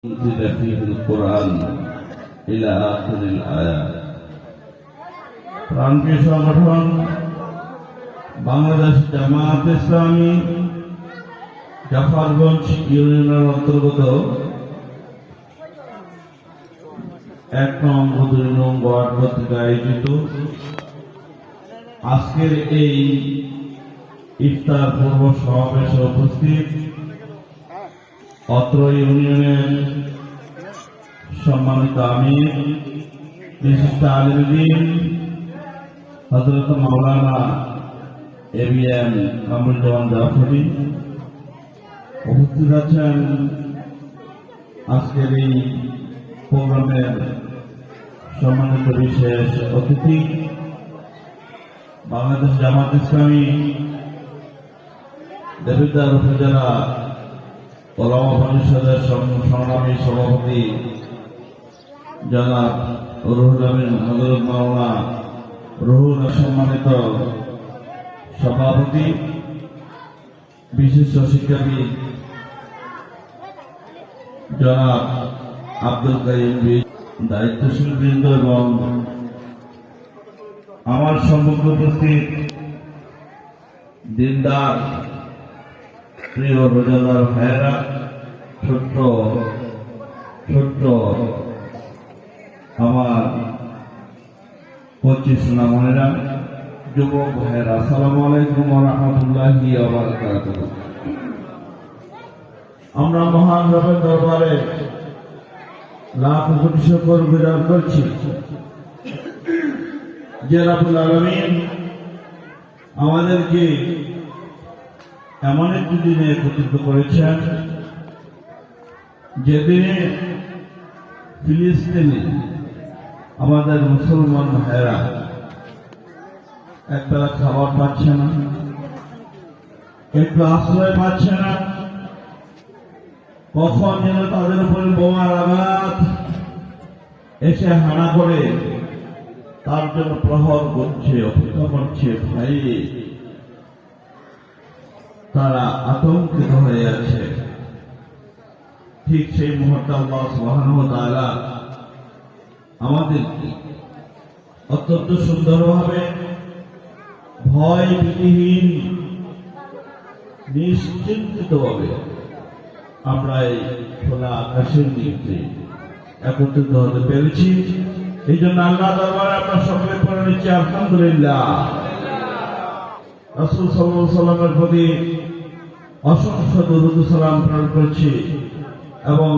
أنزل فيه القرآن إلى آخر الآيات প্রান্তীয় সংগঠন বাংলাদেশ জামায়াত ইসলামী জাফরগঞ্জ ইউনিয়নের অন্তর্গত ১ নং ২ নং ওয়ার্ড কর্তৃক আয়োজিত আজকের এই ইফতার পূর্ব সমাবেশে উপস্থিত অত্র ইউনিয়নের সম্মানিত আমির বিশিষ্ট আলিম হযরত মাওলানা এবিএম কামরুজ্জামান জাফরি উপস্থিত আছেন আজকের এই প্রোগ্রামের সম্মানিত বিশেষ অতিথি বাংলাদেশ জামায়াত ইসলামী দেবিদ্বার উপজেলা ওলামা পরিষদের সংগ্রামী সভাপতি জনাব রুহুল আমিন হযরত মাওলানা রুহুল সম্মানিত সভাপতি বিশিষ্ট শিক্ষাবিদ জনাব আব্দুল কাইয়ুম দায়িত্বশীল বৃন্দ এবং আমার সম্মুখে উপস্থিত দিনদার প্রিয় রোজাদার ভাইয়েরা, ছোট্ট ছোট্ট আমার 25 সোনামণিরা, যুবক ভাইয়েরা, আসসালামু আলাইকুম ওয়া রাহমাতুল্লাহি ওয়া বারাকাতুহু। আমরা মহান রবের দরবারে লাখ কোটি শুকর গুজার করছি যে রব্বুল আলামিন আমাদেরকে এমন একটি দিনে একত্রিত করেছেন যেদিনে ফিলিস্তিনে আমাদের মুসলমান ভাইয়েরা একবেলা খাবার পাচ্ছে না, একটু আশ্রয় পাচ্ছে না, কখন যেন তাদের উপরে বোমার আঘাত এসে হানা করে তার জন্য প্রহর করছে, অপেক্ষা করছে। ভাই, তারা আতঙ্কিত হয়ে আছে। ঠিক সেই মুহূর্তে আল্লাহ সুবহানাহু ওয়া তাআলা আমাদেরকে অত্যন্ত সুন্দরভাবে ভয় ভীতিহীন নিশ্চিন্তভাবে আমরা এই খোলা আকাশের নিচে একত্রিত হতে পেরেছি। এই জন্য আল্লাহ দরবারে আমরা সকলে পড়ে নিচ্ছি আলহামদুলিল্লাহ। রাসূল সাল্লাল্লাহু আলাইহি ওয়াসাল্লামের প্রতি অসংখ্য দরুদ ও সালাম প্রেরণ করছি এবং